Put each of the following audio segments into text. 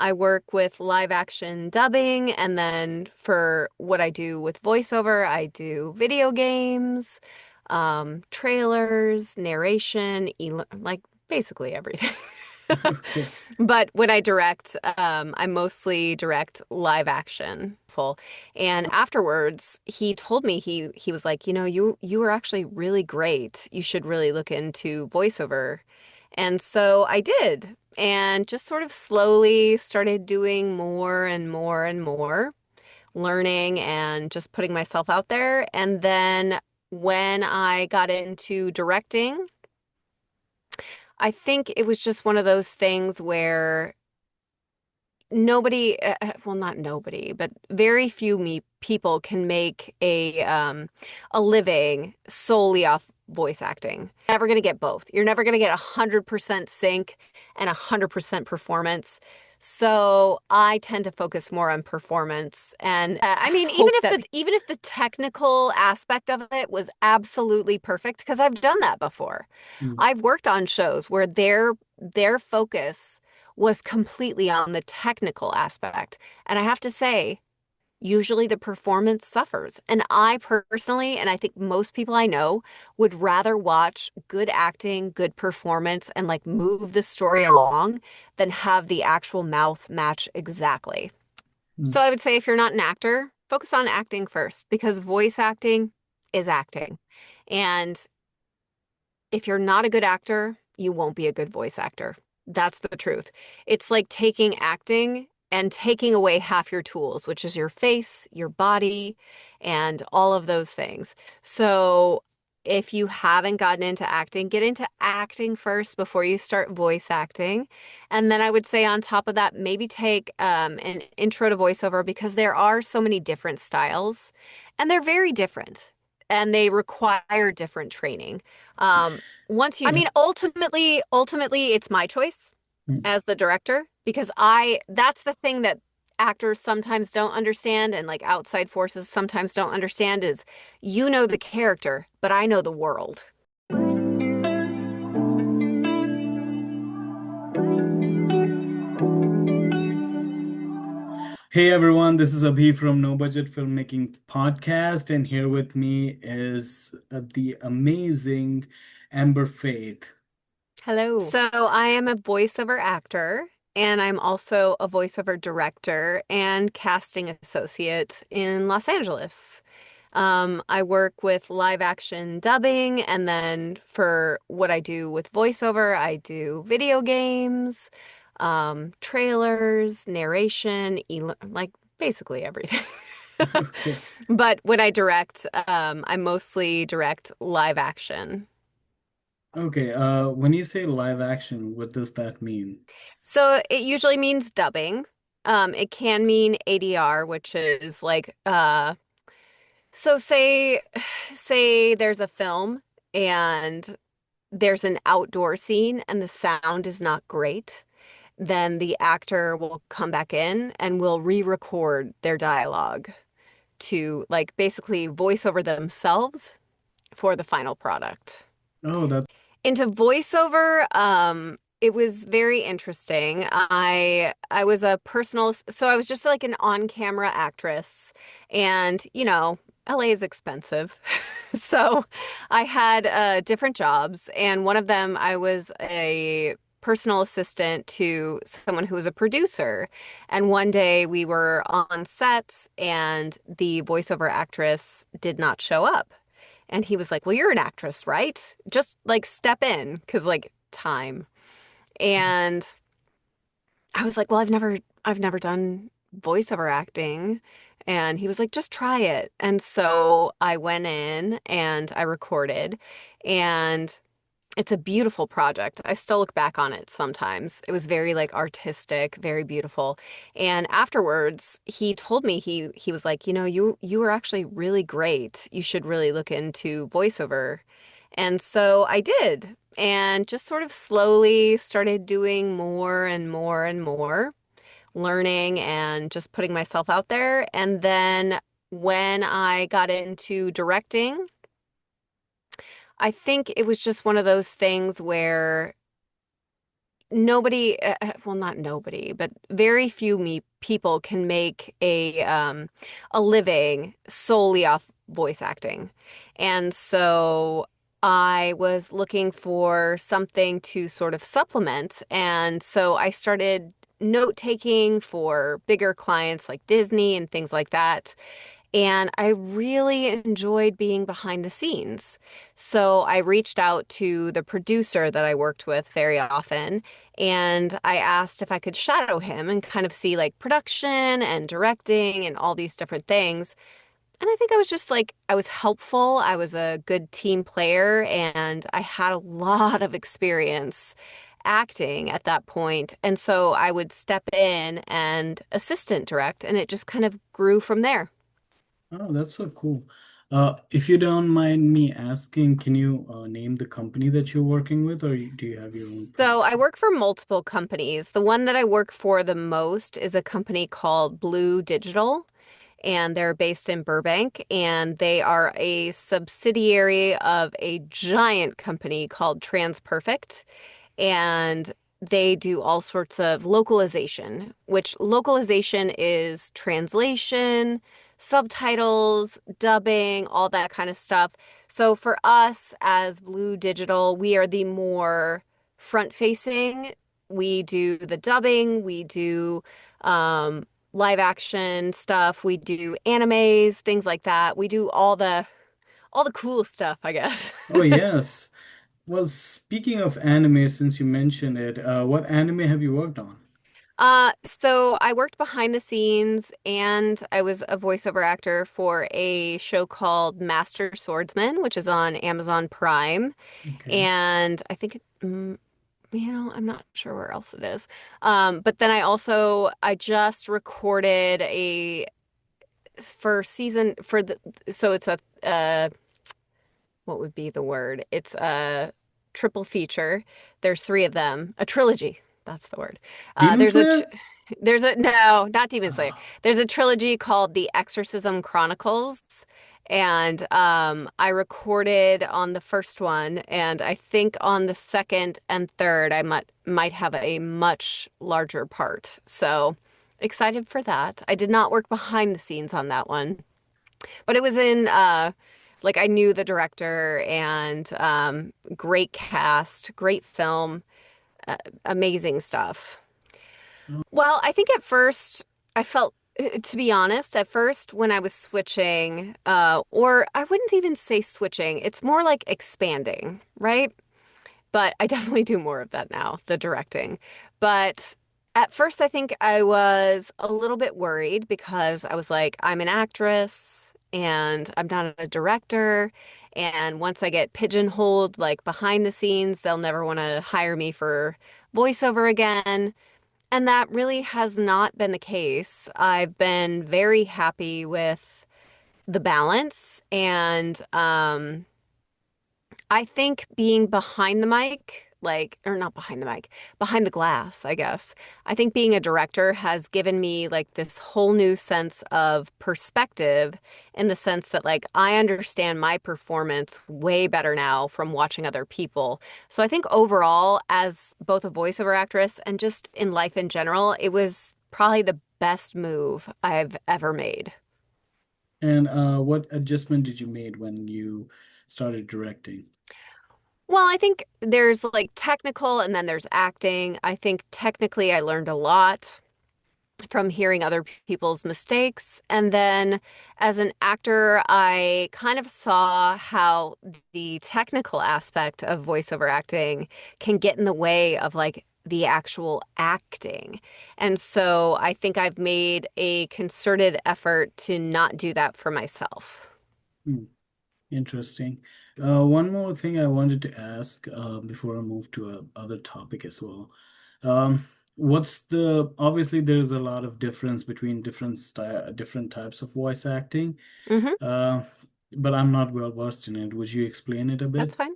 I work with live action dubbing, and then for what I do with voiceover, I do video games, trailers, narration, like basically everything. Okay. But when I direct, I mostly direct live action full. And afterwards, he told me he was like, you were actually really great. You should really look into voiceover. And so I did, and just sort of slowly started doing more and more and more, learning and just putting myself out there. And then when I got into directing, I think it was just one of those things where well, not nobody, but very few people can make a living solely off voice acting. Never going to get both. You're never going to get 100% sync and 100% performance. So I tend to focus more on performance. And I mean, even if the technical aspect of it was absolutely perfect, because I've done that before. Mm. I've worked on shows where their focus was completely on the technical aspect. And I have to say, usually the performance suffers. And I personally, and I think most people I know, would rather watch good acting, good performance, and like move the story along than have the actual mouth match exactly. So Mm. I would say if you're not an actor, focus on acting first because voice acting is acting. And if you're not a good actor, you won't be a good voice actor. That's the truth. It's like taking acting and taking away half your tools, which is your face, your body, and all of those things. So if you haven't gotten into acting, get into acting first before you start voice acting. And then I would say on top of that, maybe take an intro to voiceover because there are so many different styles and they're very different and they require different training. Once you, I mean, ultimately, it's my choice Mm. as the director because that's the thing that actors sometimes don't understand and like outside forces sometimes don't understand is you know the character, but I know the world. Hey everyone, this is Abhi from No-Budget Filmmaking Podcast, and here with me is the amazing Amber Faith. Hello. So I am a voiceover actor and I'm also a voiceover director and casting associate in Los Angeles. I work with live action dubbing, and then for what I do with voiceover, I do video games, trailers, narration, like basically everything. Okay. But when I direct, I mostly direct live action. Okay, when you say live action, what does that mean? So it usually means dubbing. It can mean ADR, which is like so say there's a film and there's an outdoor scene and the sound is not great, then the actor will come back in and will re-record their dialogue to like basically voice over themselves for the final product. Oh, that's Into voiceover, it was very interesting. I was a so I was just like an on-camera actress, and LA is expensive. So I had different jobs, and one of them I was a personal assistant to someone who was a producer. And one day we were on set, and the voiceover actress did not show up. And he was like, "Well, you're an actress, right? Just like step in, because like time." And I was like, "Well, I've never done voiceover acting." And he was like, "Just try it." And so I went in and I recorded, and it's a beautiful project. I still look back on it sometimes. It was very like artistic, very beautiful. And afterwards, he told me he was like, you were actually really great. You should really look into voiceover." And so I did, and just sort of slowly started doing more and more and more, learning and just putting myself out there. And then when I got into directing, I think it was just one of those things where nobody, well, not nobody, but very few me people can make a living solely off voice acting. And so I was looking for something to sort of supplement. And so I started note taking for bigger clients like Disney and things like that. And I really enjoyed being behind the scenes. So I reached out to the producer that I worked with very often, and I asked if I could shadow him and kind of see like production and directing and all these different things. And I think I was just like, I was helpful. I was a good team player, and I had a lot of experience acting at that point. And so I would step in and assistant direct, and it just kind of grew from there. Oh, that's so cool. If you don't mind me asking, can you name the company that you're working with, or do you have your own So I production? work for multiple companies. The one that I work for the most is a company called Blue Digital, and they're based in Burbank, and they are a subsidiary of a giant company called TransPerfect, and they do all sorts of localization, which localization is translation, subtitles, dubbing, all that kind of stuff. So for us as Blue Digital, we are the more front facing. We do the dubbing, we do um, live action stuff, we do animes, things like that. We do all the cool stuff, I guess. Oh, yes. Well, speaking of anime, since you mentioned it, what anime have you worked on? So I worked behind the scenes and I was a voiceover actor for a show called Master Swordsman, which is on Amazon Prime. Okay. And I think I'm not sure where else it is. But then I just recorded a for season for the so it's a what would be the word? It's a triple feature. There's three of them, a trilogy. That's the word. Uh, Demon there's a Slayer? there's a no, not Demon Slayer. Ah, There's a trilogy called The Exorcism Chronicles. And I recorded on the first one, and I think on the second and third, I might have a much larger part. So excited for that. I did not work behind the scenes on that one. But it was in like I knew the director and great cast, great film, amazing stuff. oh, Well, I think at first I felt to be honest, at first when I was switching, or I wouldn't even say switching, it's more like expanding, right? But I definitely do more of that now, the directing. But at first, I think I was a little bit worried because I was like, I'm an actress and I'm not a director. And once I get pigeonholed, like behind the scenes, they'll never want to hire me for voiceover again. And that really has not been the case. I've been very happy with the balance and I think being behind the mic, like, or not behind the mic, behind the glass, I guess. I think being a director has given me like this whole new sense of perspective in the sense that, like, I understand my performance way better now from watching other people. So I think overall, as both a voiceover actress and just in life in general, it was probably the best move I've ever made. and what adjustment did you made when you started directing? Well, I think there's like technical and then there's acting. I think technically I learned a lot from hearing other people's mistakes. And then as an actor, I kind of saw how the technical aspect of voiceover acting can get in the way of like the actual acting. And so I think I've made a concerted effort to not do that for myself. Hmm, interesting. One more thing I wanted to ask before I move to a other topic as well. What's the obviously there's a lot of difference between different types of voice acting, Hmm. uh, but I'm not well versed in it. Would you explain it a That's bit? fine.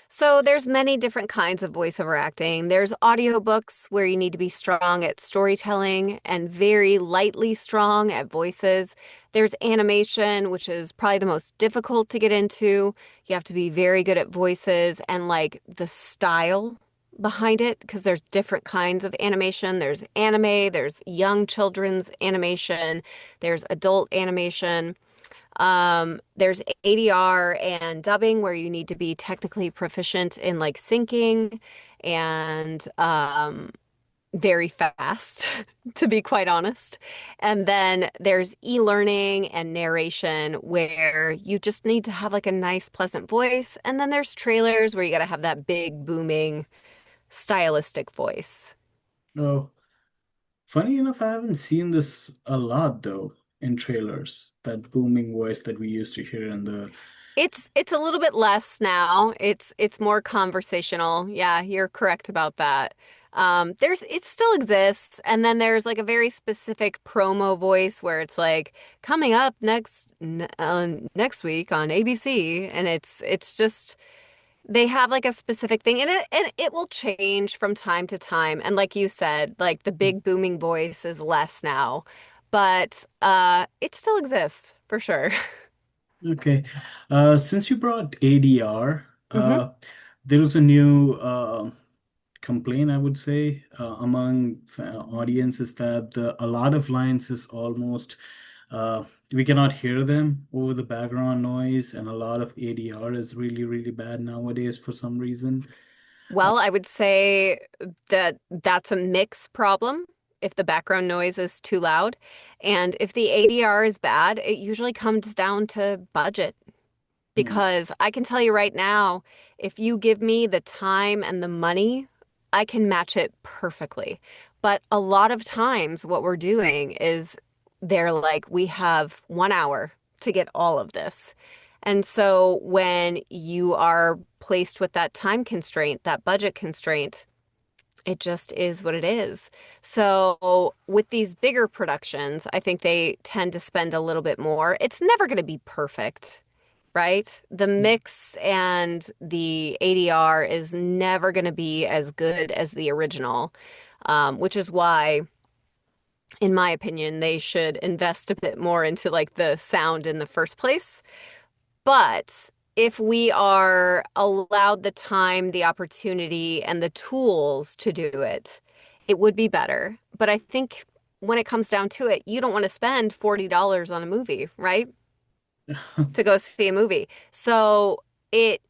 So there's many different kinds of voiceover acting. There's audiobooks where you need to be strong at storytelling and very lightly strong at voices. There's animation, which is probably the most difficult to get into. You have to be very good at voices and like the style behind it because there's different kinds of animation. There's anime, there's young children's animation, there's adult animation. There's ADR and dubbing where you need to be technically proficient in like syncing and very fast, to be quite honest. And then there's e-learning and narration where you just need to have like a nice, pleasant voice. And then there's trailers where you got to have that big, booming, stylistic voice. Oh, funny enough, I haven't seen this a lot though in trailers. That booming voice that we used to hear in the. It's a little bit less now. It's more conversational. Yeah, you're correct about that. There's it still exists, and then there's like a very specific promo voice where it's like coming up next week on ABC, and it's just they have like a specific thing, and it will change from time to time. And like you said, like the big booming voice is less now, but it still exists for sure. Okay. Since you brought ADR, hmm there was a new complaint, I would say, among audiences that a lot of lines is almost we cannot hear them over the background noise, and a lot of ADR is really, really bad nowadays for some reason. Uh, Well, I would say that that's a mix problem if the background noise is too loud. And if the ADR is bad, it usually comes down to budget. mm, Because I can tell you right now, if you give me the time and the money, I can match it perfectly. But a lot of times, what we're doing is they're like, we have 1 hour to get all of this. And so when you are placed with that time constraint, that budget constraint, it just is what it is. So with these bigger productions, I think they tend to spend a little bit more. It's never going to be perfect, right? The mix and the ADR is never going to be as good as the original, which is why, in my opinion, they should invest a bit more into like the sound in the first place. But if we are allowed the time, the opportunity, and the tools to do it, it would be better. But I think when it comes down to it, you don't want to spend $40 on a movie, right? To go see a movie. So it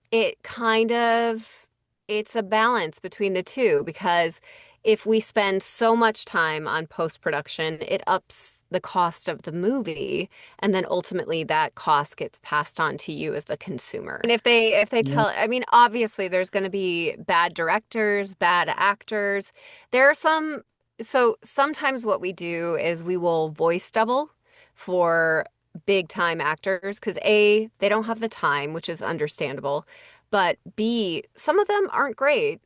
kind of it's a balance between the two because if we spend so much time on post-production, it ups the cost of the movie, and then ultimately that cost gets passed on to you as the consumer. And if they yeah. tell, I mean, obviously there's going to be bad directors, bad actors. There are some, so sometimes what we do is we will voice double for big time actors because A, they don't have the time, which is understandable. But B, some of them aren't great.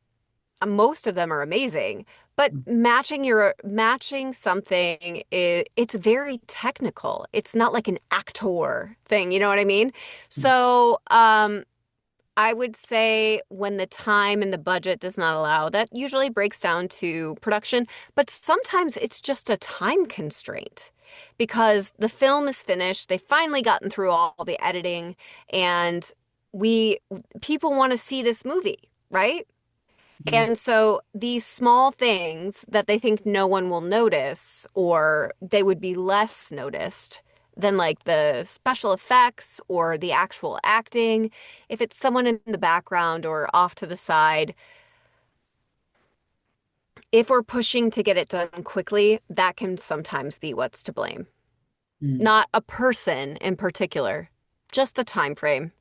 Most of them are amazing. But matching something it's very technical. It's not like an actor thing, you know what I mean? So, I would say when the time and the budget does not allow, that usually breaks down to production, but sometimes it's just a time constraint because the film is finished, they've finally gotten through all the editing, and we people want to see this movie, right? Mm, And so these small things that they think no one will notice or they would be less noticed than like the special effects or the actual acting, if it's someone in the background or off to the side, if we're pushing to get it done quickly, that can sometimes be what's to blame. mm. Not a person in particular, just the time frame.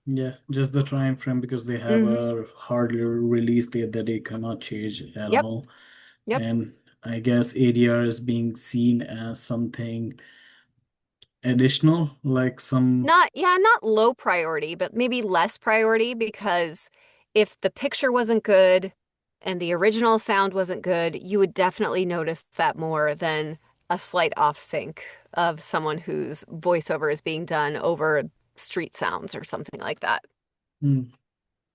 Yeah, just the time frame because they have hmm a hard release date that they cannot change at Yep. all. Yep. And I guess ADR is being seen as something additional, like some. Not low priority, but maybe less priority because if the picture wasn't good and the original sound wasn't good, you would definitely notice that more than a slight off sync of someone whose voiceover is being done over street sounds or something like that. Mm.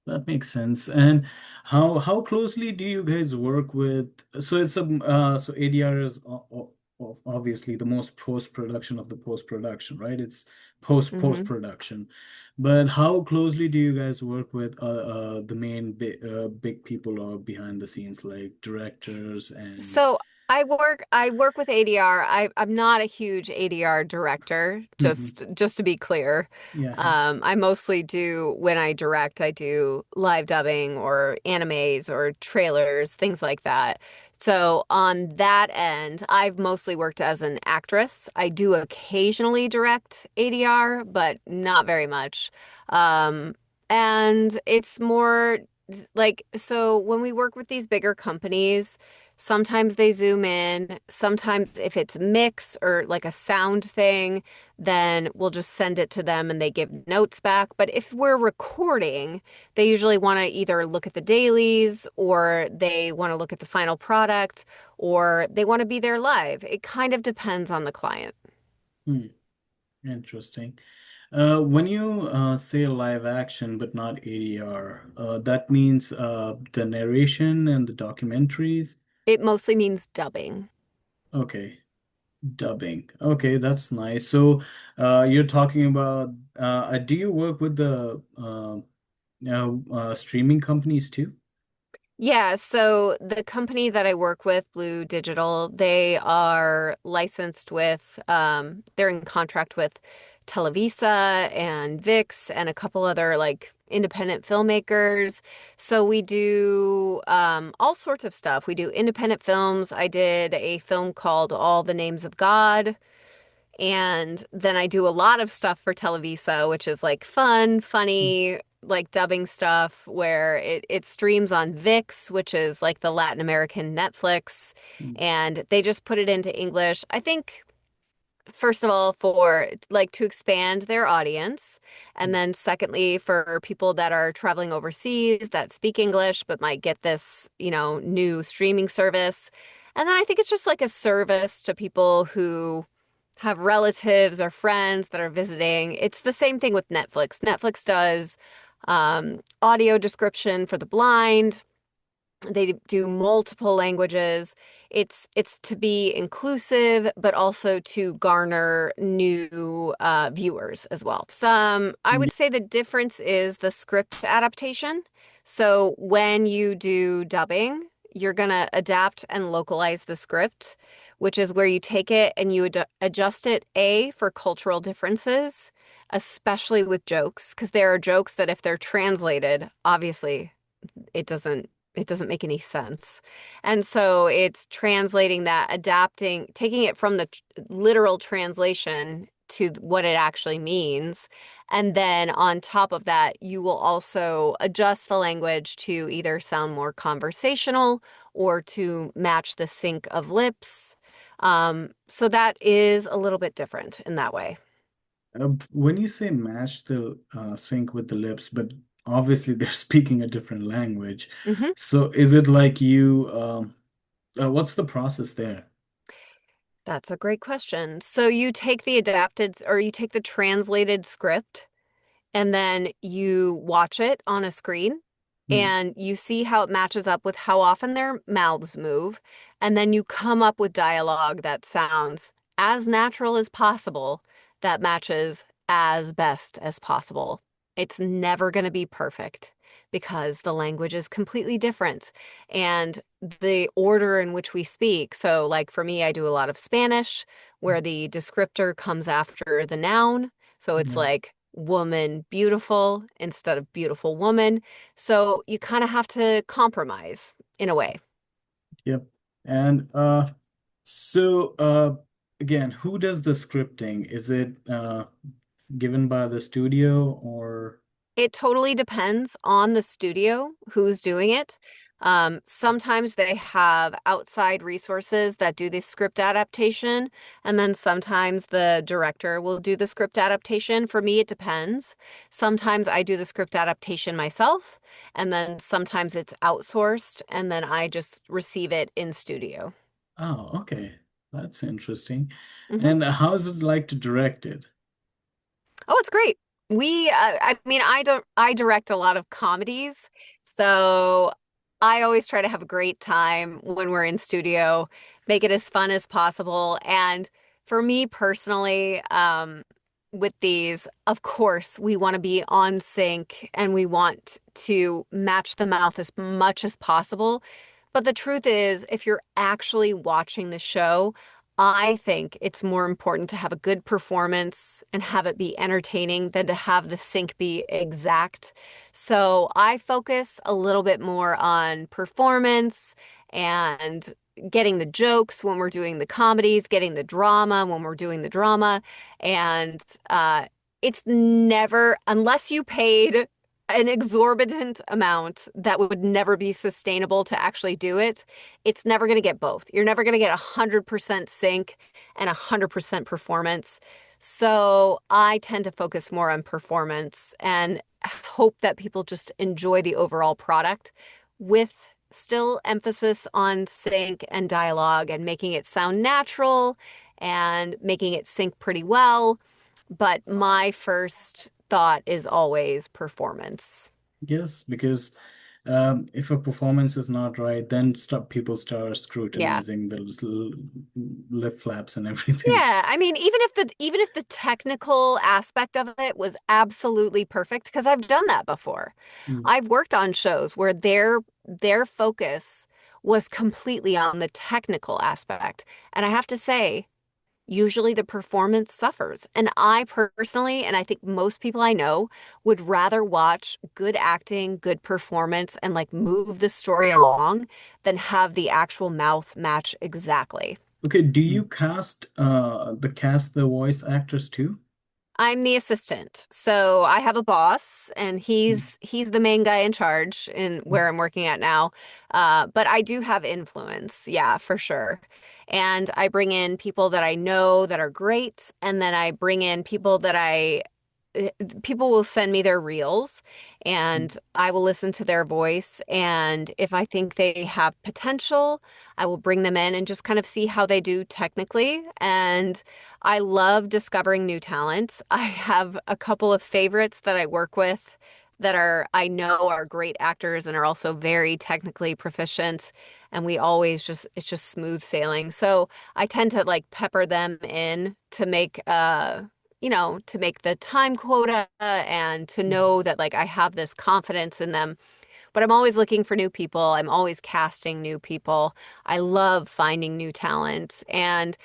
That makes sense. And how closely do you guys work with? So it's a so ADR is obviously the most post-production of the post-production, right? It's Hmm. post-production. But how closely do you guys work with the main big people or behind the scenes, like directors and So I work with ADR. I'm not a huge ADR director, Mhm. just to be clear. Yeah. I mostly do when I direct, I do live dubbing or animes or trailers, things like that. So on that end, I've mostly worked as an actress. I do occasionally direct ADR, but not very much. Um, and it's more like, so when we work with these bigger companies, sometimes they zoom in. Sometimes if it's mix or like a sound thing, then we'll just send it to them and they give notes back. But if we're recording, they usually want to either look at the dailies or they want to look at the final product or they want to be there live. It kind of depends on the client. Hmm, interesting. When you say live action but not ADR, that means the narration and the documentaries. It mostly means dubbing. Okay, dubbing. Okay, that's nice. So, you're talking about, do you work with the streaming companies too? Yeah, so the company that I work with, Blue Digital, they are licensed with, they're in contract with Televisa and VIX and a couple other like independent filmmakers. So we do all sorts of stuff. We do independent films. I did a film called All the Names of God. And then I do a lot of stuff for Televisa, which is like fun, funny, like dubbing stuff where it streams on VIX, which is like the Latin American Netflix, Mm-hmm. and they just put it into English. I think first of all for like to expand their audience, and then secondly for people that are traveling overseas that speak English but might get this, new streaming service. And then I think it's just like a service to people who have relatives or friends that are visiting. It's the same thing with Netflix. Netflix does audio description for the blind. They do multiple languages. It's to be inclusive, but also to garner new viewers as well. Some, I would say the difference is the script adaptation. So when you do dubbing, you're gonna adapt and localize the script, which is where you take it and you adjust it, A, for cultural differences, especially with jokes, because there are jokes that if they're translated, obviously it doesn't make any sense. And so it's translating that, adapting, taking it from the literal translation to what it actually means. And then on top of that, you will also adjust the language to either sound more conversational or to match the sync of lips. So that is a little bit different in that way. When you say match the sync with the lips, but obviously they're speaking a different language. Mhm. So is it like what's the process there? That's a great question. So you take the adapted or you take the translated script and then you watch it on a screen Hmm. and you see how it matches up with how often their mouths move. And then you come up with dialogue that sounds as natural as possible, that matches as best as possible. It's never going to be perfect because the language is completely different and the order in which we speak. So, like for me, I do a lot of Spanish where the descriptor comes after the noun. So it's Yeah. like woman beautiful instead of beautiful woman. So you kind of have to compromise in a way. Yep. And so again, who does the scripting? Is it given by the studio or It totally depends on the studio who's doing it. Sometimes they have outside resources that do the script adaptation, and then sometimes the director will do the script adaptation. For me, it depends. Sometimes I do the script adaptation myself, and then sometimes it's outsourced, and then I just receive it in studio. oh, okay. That's interesting. Hmm. And how is it like to direct it? Oh, it's great. I mean, I direct a lot of comedies, so I always try to have a great time when we're in studio, make it as fun as possible. And for me personally, with these, of course, we want to be on sync and we want to match the mouth as much as possible. But the truth is, if you're actually watching the show, I think it's more important to have a good performance and have it be entertaining than to have the sync be exact. So I focus a little bit more on performance and getting the jokes when we're doing the comedies, getting the drama when we're doing the drama. And it's never, unless you paid an exorbitant amount that would never be sustainable to actually do it, it's never going to get both. You're never going to get 100% sync and 100% performance. So I tend to focus more on performance and hope that people just enjoy the overall product with still emphasis on sync and dialogue and making it sound natural and making it sync pretty well. But my first thought is always performance. Yes, because if a performance is not right, then people start Yeah. scrutinizing the lip flaps and everything. Yeah, I mean, even if the technical aspect of it was absolutely perfect, because I've done that before. Mm. I've worked on shows where their focus was completely on the technical aspect. And I have to say, usually the performance suffers. And I personally, and I think most people I know, would rather watch good acting, good performance, and like move the story along than have the actual mouth match exactly. Okay, do you cast the voice actors too? I'm the assistant. So I have a boss and Mm. he's the main guy in charge in where I'm working at now. But I do have influence, yeah, for sure. And I bring in people that I know that are great, and then I bring in people that people will send me their reels Mm. and I will listen to their voice. And if I think they have potential, I will bring them in and just kind of see how they do technically. And I love discovering new talent. I have a couple of favorites that I work with that I know are great actors and are also very technically proficient. And we always it's just smooth sailing. So I tend to like pepper them in to make, to make the time quota and to know that like I have this confidence in them. But I'm always looking for new people. I'm always casting new people. I love finding new talent. And,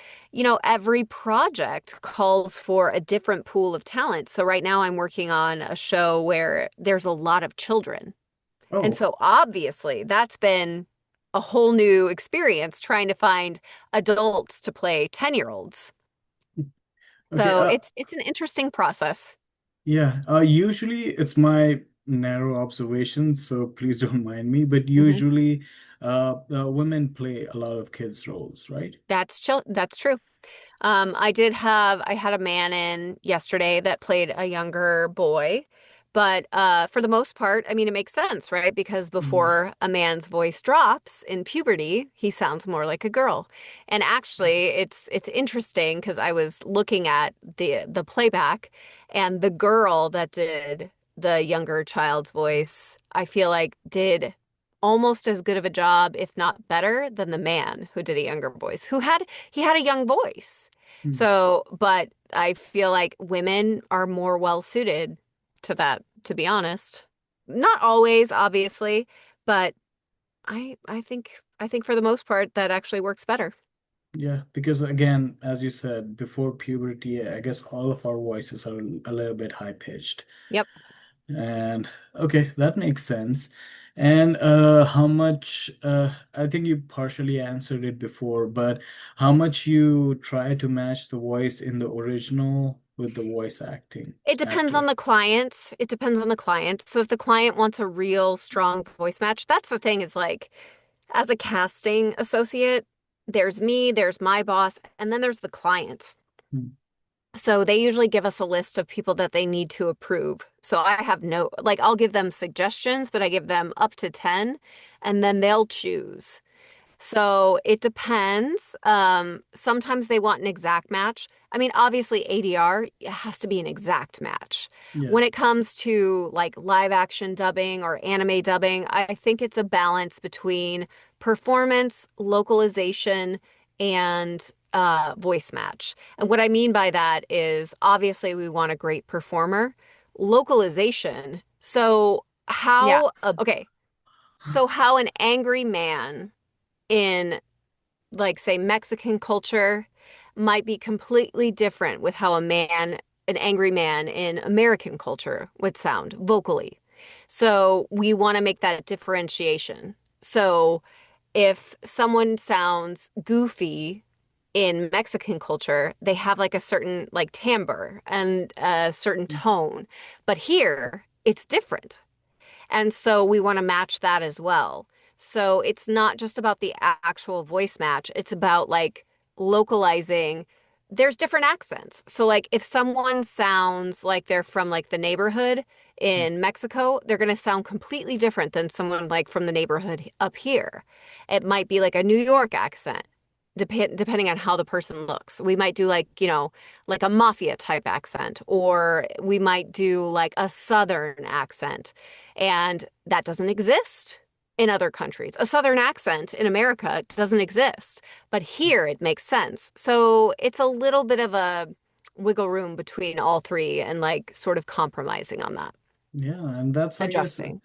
every project calls for a different pool of talent. So right now I'm working on a show where there's a lot of children. And Oh, so obviously that's been a whole new experience trying to find adults to play 10-year-olds. okay. So it's an interesting process. Yeah. Usually it's my narrow observation, so please don't mind me. But hmm usually, women play a lot of kids' roles, right? That's true. I had a man in yesterday that played a younger boy, but for the most part, I mean, it makes sense, right? Because Mm. before a man's voice drops in puberty, he sounds more like a girl. And actually, it's interesting because I was looking at the playback, and the girl that did the younger child's voice, I feel like did almost as good of a job, if not better, than the man who did a younger voice, he had a young voice. Mm. So, but I feel like women are more well suited to that, to be honest. Not always, obviously, but I think for the most part that actually works better. Yeah, because again, as you said, before puberty, I guess all of our voices are a little bit high pitched. Yep. And okay, that makes sense. And how much, I think you partially answered it before, but how much you try to match the voice in the original with the voice acting It depends on actor? the client. It depends on the client. So if the client wants a real strong voice match, that's the thing is like as a casting associate, there's me, there's my boss, and then there's the client. Hmm. So they usually give us a list of people that they need to approve. So I have no, I'll give them suggestions, but I give them up to 10 and then they'll choose. So it depends. Sometimes they want an exact match. I mean, obviously ADR it has to be an exact match. Yeah. When it comes to like live action dubbing or anime dubbing, I think it's a balance between performance, localization, and voice match. And what I mean by that is obviously we want a great performer. Localization. Yeah. Okay, so how an angry man in like say Mexican culture might be completely different with how an angry man in American culture would sound vocally. So we want to make that differentiation. So if someone sounds goofy in Mexican culture, they have like a certain like timbre and a certain tone. But here, it's different. And so we want to match that as well. So it's not just about the actual voice match, it's about like localizing. There's different accents. So like if someone sounds like they're from like the neighborhood in Mexico, they're going to sound completely different than someone like from the neighborhood up here. It might be like a New York accent. Depending on how the person looks. We might do like, like a mafia type accent, or we might do like a Southern accent. And that doesn't exist in other countries. A Southern accent in America doesn't exist, but here it makes sense. So it's a little bit of a wiggle room between all three and like sort of compromising on that, Yeah, and that's, I guess, adjusting.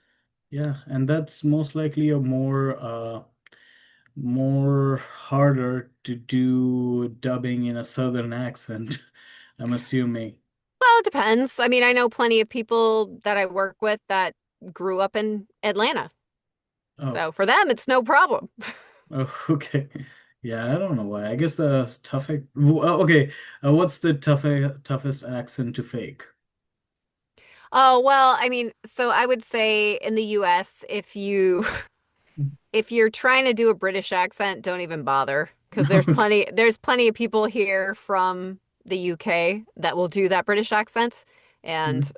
yeah, and that's most likely a more harder to do dubbing in a southern accent, I'm assuming. Well, it depends. I mean, I know plenty of people that I work with that grew up in Atlanta. Oh, So for them, it's no problem. oh, okay. Yeah, I don't know why. I guess the okay, what's the toughest accent to fake? Oh, well, I mean, so I would say in the US, if you're trying to do a British accent, don't even bother because there's plenty of people here from the UK that will do that British accent and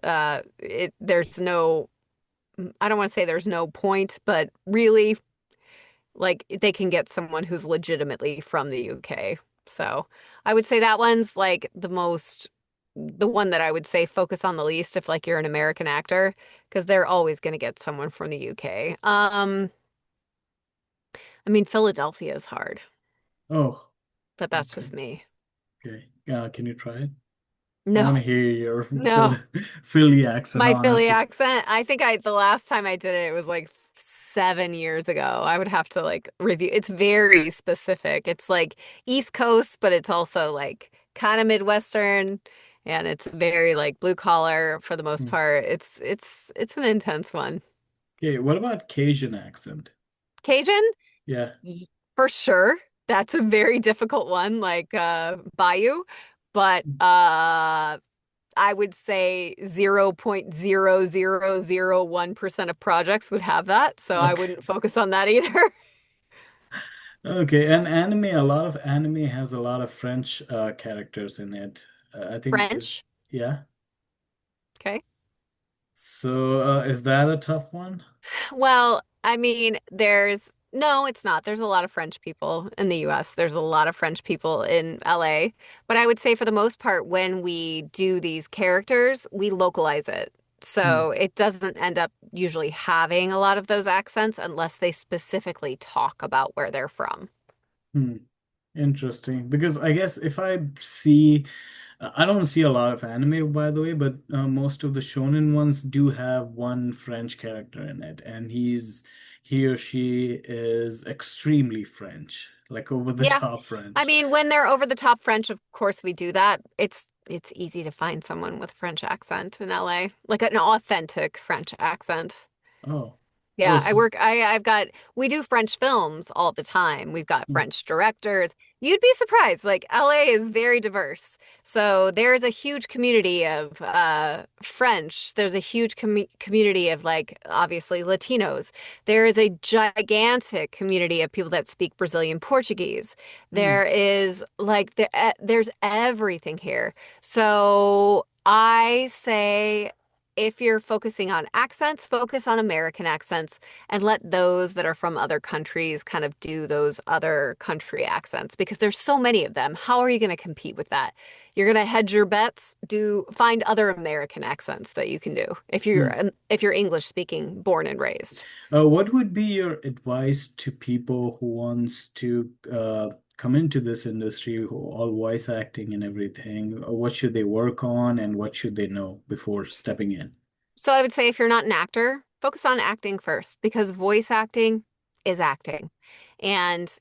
there's no I don't want to say there's no point, but really like they can get someone who's legitimately from the UK. So, I would say that one's like the one that I would say focus on the least if like you're an American actor because they're always going to get someone from the UK. I mean, Philadelphia is hard, Oh, but that's okay. just me. Okay. Can you try it? I No, want to hear your no. Philly accent, My Philly honestly. accent, I think the last time I did it, it was like 7 years ago. I would have to like review. It's very specific. It's like East Coast, but it's also like kind of Midwestern and it's very like blue collar for the most Hmm. part. It's an intense one. Okay, what about Cajun accent? Cajun, Yeah. Y- for sure. That's a very difficult one, like Bayou, but I would say 0.0001% of projects would have that, so I Okay. wouldn't focus on that either. Okay, and anime, a lot of anime has a lot of French characters in it. I think is French, yeah. okay. So is that a tough one? Well, I mean, no, it's not. There's a lot of French people in the US. There's a lot of French people in LA. But I would say for the most part, when we do these characters, we localize it. Hmm. So it doesn't end up usually having a lot of those accents unless they specifically talk about where they're from. Hmm. Interesting. Because I guess if I see, I don't see a lot of anime, by the way, but most of the shonen ones do have one French character in it, and he or she is extremely French, like over the Yeah. top I French. mean, when they're over the top French, of course we do that. It's easy to find someone with a French accent in LA, like an authentic French accent. Oh, oh, Yeah, I've got, we do French films all the time. We've got French directors. You'd be surprised. Like LA is very diverse. So there's a huge community of French. There's a huge community of like obviously Latinos. There is a gigantic community of people that speak Brazilian Portuguese. hmm. There is like there's everything here. So I say. if you're focusing on accents, focus on American accents and let those that are from other countries kind of do those other country accents because there's so many of them. How are you going to compete with that? You're going to hedge your bets, find other American accents that you can do if you're English speaking, born and raised. What would be your advice to people who wants to come into this industry, all voice acting and everything? What should they work on and what should they know before stepping in? So I would say if you're not an actor, focus on acting first because voice acting is acting. And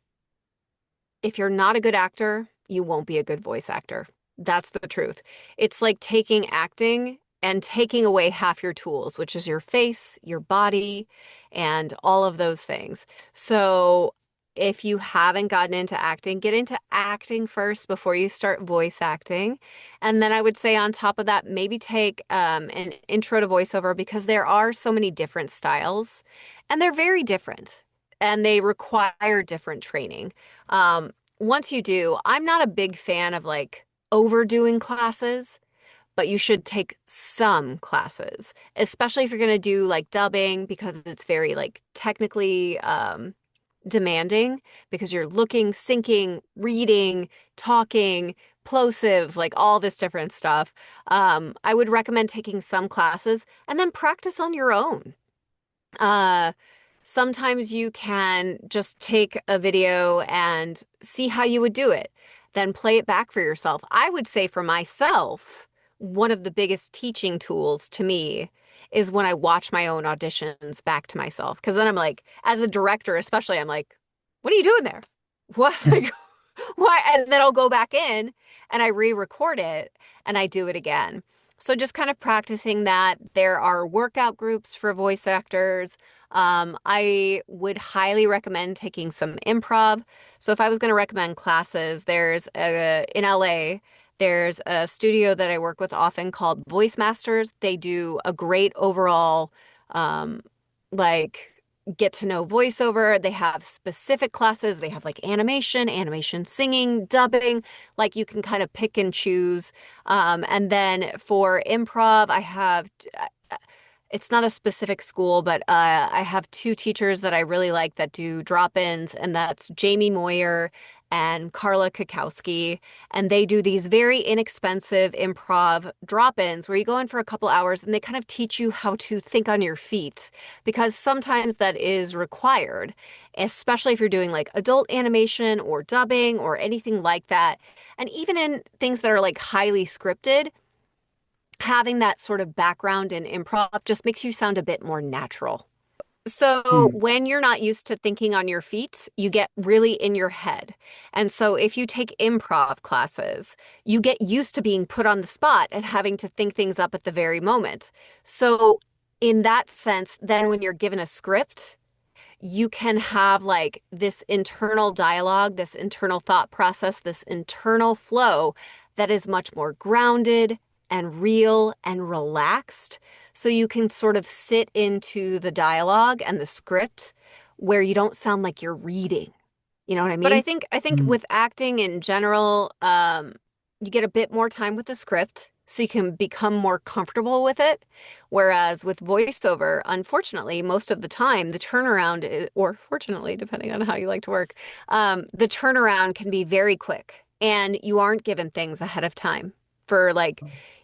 if you're not a good actor, you won't be a good voice actor. That's the truth. It's like taking acting and taking away half your tools, which is your face, your body, and all of those things. So if you haven't gotten into acting, get into acting first before you start voice acting. And then I would say on top of that, maybe take an intro to voiceover because there are so many different styles and they're very different and they require different training. Once you do, I'm not a big fan of like overdoing classes, but you should take some classes, especially if you're going to do like dubbing because it's very like technically demanding because you're looking, syncing, reading, talking, plosives, like all this different stuff. I would recommend taking some classes and then practice on your own. Uh, Sometimes you can just take a video and see how you would do it, then play it back for yourself. I would say for myself, one of the biggest teaching tools to me is when I watch my own auditions back to myself. Because then I'm like, as a director, especially, I'm like, what are you doing there? What? Like, why? And then I'll go back in and I re-record it and I do it again. So just kind of practicing that. There are workout groups for voice actors. I would highly recommend taking some improv. So if I was going to recommend classes, in LA, there's a studio that I work with often called Voice Masters. They do a great overall, like get to know voiceover. They have specific classes. They have like animation singing, dubbing, like you can kind of pick and choose. And then for improv, it's not a specific school, but I have two teachers that I really like that do drop-ins, and that's Jamie Moyer and Carla Kakowski. And they do these very inexpensive improv drop-ins where you go in for a couple hours and they kind of teach you how to think on your feet because sometimes that is required, especially if you're doing like adult animation or dubbing or anything like that. And even in things that are like highly scripted, having that sort of background in improv just makes you sound a bit more natural. So Hmm. when you're not used to thinking on your feet, you get really in your head. And so if you take improv classes, you get used to being put on the spot and having to think things up at the very moment. So in that sense, then when you're given a script, you can have like this internal dialogue, this internal thought process, this internal flow that is much more grounded and real and relaxed. So you can sort of sit into the dialogue and the script where you don't sound like you're reading. You know what I mean? But I think Hmm. with acting in general, you get a bit more time with the script, so you can become more comfortable with it. Whereas with voiceover, unfortunately, most of the time, the turnaround is, or fortunately, depending on how you like to work, the turnaround can be very quick, and you aren't given things ahead of time for like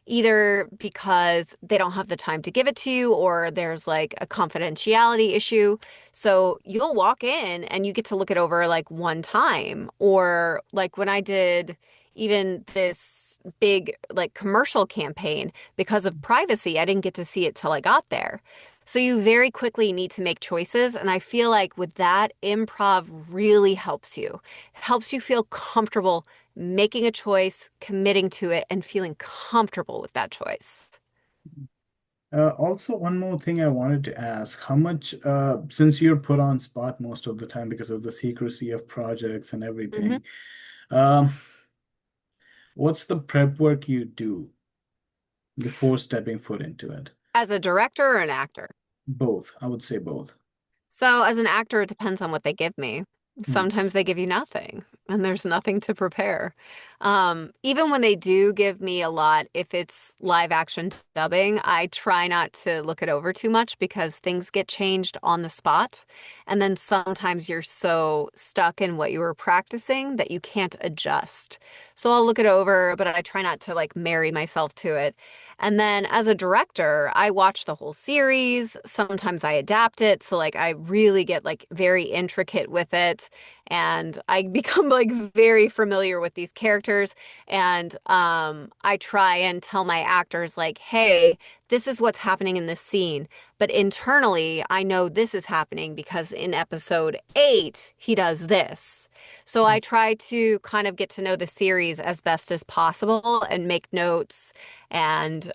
either because they don't have the time to give it to you or there's like a confidentiality issue. So you'll walk in and you get to look it over like one time. Or like when I did even this big like commercial campaign, because of privacy, I didn't get to see it till I got there. So you very quickly need to make choices. And I feel like with that, improv really helps you feel comfortable making a choice, committing to it, and feeling comfortable with that choice. Also, one more thing I wanted to ask, how much, since you're put on spot most of the time because of the secrecy of projects and Mhm. everything, um, what's the prep work you do before stepping foot into it? As a director or an actor? Both, I would say both. So, as an actor, it depends on what they give me. Hmm. Sometimes they give you nothing. and there's nothing to prepare. Even when they do give me a lot, if it's live action dubbing, I try not to look it over too much because things get changed on the spot. And then sometimes you're so stuck in what you were practicing that you can't adjust. So I'll look it over, but I try not to like marry myself to it. And then as a director, I watch the whole series. Sometimes I adapt it. So like I really get like very intricate with it and I become like very familiar with these characters and I try and tell my actors like, "Hey, this is what's happening in this scene." But internally, I know this is happening because in episode 8, he does this. So I try to kind of get to know the series as best as possible and make notes and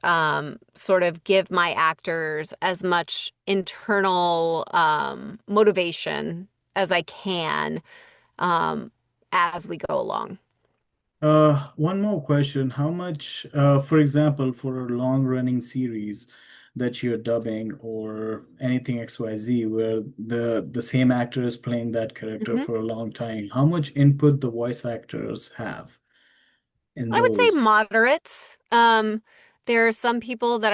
sort of give my actors as much internal motivation as I can um, as we go along. One more question. How much, for example, for a long-running series that you're dubbing or anything XYZ where the same actor is playing that character Mhm. for a long time, how much input the voice actors have in I would say those? moderate. There are some people that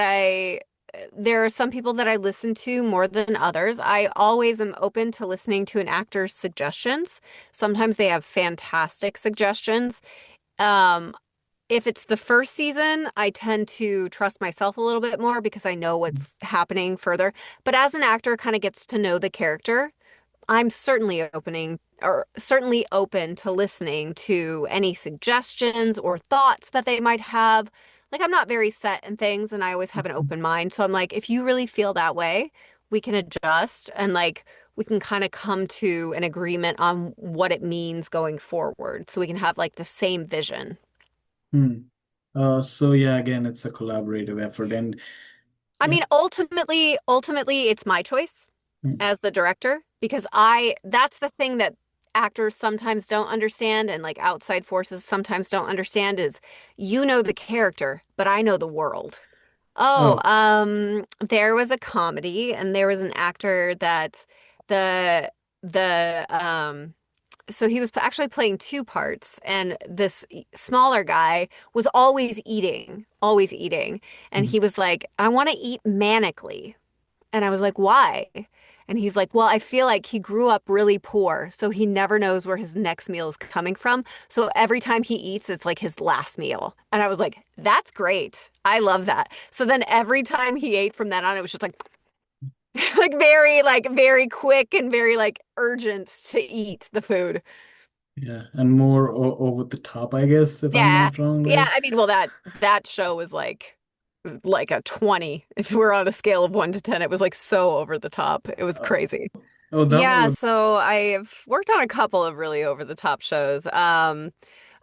there are some people that I listen to more than others. I always am open to listening to an actor's suggestions. Sometimes they have fantastic suggestions. Um, if it's the first season, I tend to trust myself a little bit more because I know what's happening further. But as an actor kind of gets to know the character, I'm certainly open to listening to any suggestions or thoughts that they might have. Like I'm not very set in things and I always have an open mind. So I'm like, if you really feel that way, we can adjust and like we can kind of come to an agreement on what it means going forward so we can have like the same vision. Hmm. So yeah, again, it's a collaborative effort, and I yeah. mean, ultimately, it's my choice Hmm. as the director because that's the thing that actors sometimes don't understand and like outside forces sometimes don't understand is you know the character, but I know the world. Oh, Oh. there was a comedy and there was an actor that the the so he was actually playing two parts, and this smaller guy was always eating. And Hmm. he was like, I want to eat manically. And I was like, why? And he's like, well, I feel like he grew up really poor, so he never knows where his next meal is coming from. So every time he eats, it's like his last meal. And I was like, that's great. I love that. So then every time he ate from that on, it was just like, like very quick and very like urgent to eat the food. Yeah, and more o over the top, I guess, if I'm Yeah. not wrong, Yeah, right? I mean, well that show was like a 20. If we're on a scale of 1 to 10, it was like so over the top. It was Uh, crazy. oh, that Yeah, was. so I've worked on a couple of really over the top shows.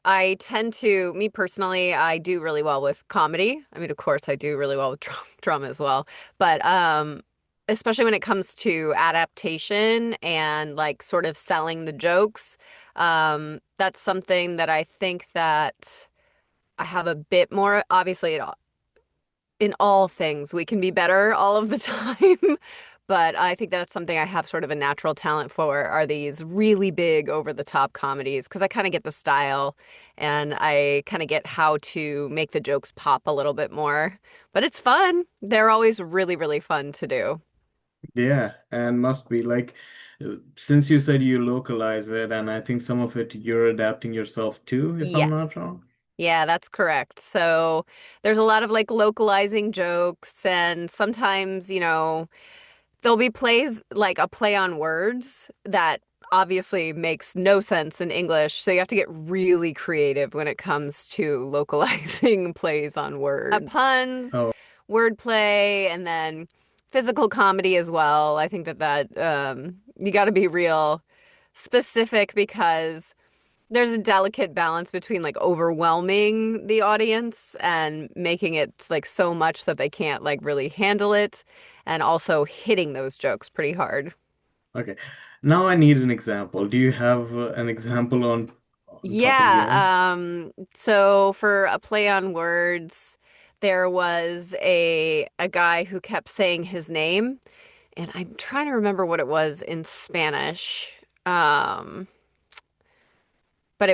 I tend to, me personally, I do really well with comedy. I mean, of course, I do really well with drama as well. But especially when it comes to adaptation and like sort of selling the jokes, that's something that I think that I have a bit more, obviously, in all things, we can be better all of the time. But I think that's something I have sort of a natural talent for are these really big over the top comedies because I kind of get the style and I kind of get how to make the jokes pop a little bit more. But it's fun. They're always really, really fun to do. Yeah, and must be like, since you said you localize it, and I think some of it you're adapting yourself too, if I'm not Yes. wrong. Yeah, that's correct. So there's a lot of like localizing jokes and sometimes, there'll be plays like a play on words that obviously makes no sense in English. So you have to get really creative when it comes to localizing plays on words. Puns, Oh, wordplay, and then physical comedy as well. I think that you got to be real specific because there's a delicate balance between like overwhelming the audience and making it like so much that they can't like really handle it and also hitting those jokes pretty hard. okay. Now I need an example. Do you have an example on top of your head? So for a play on words, there was a guy who kept saying his name, and I'm trying to remember what it was in Spanish. Um but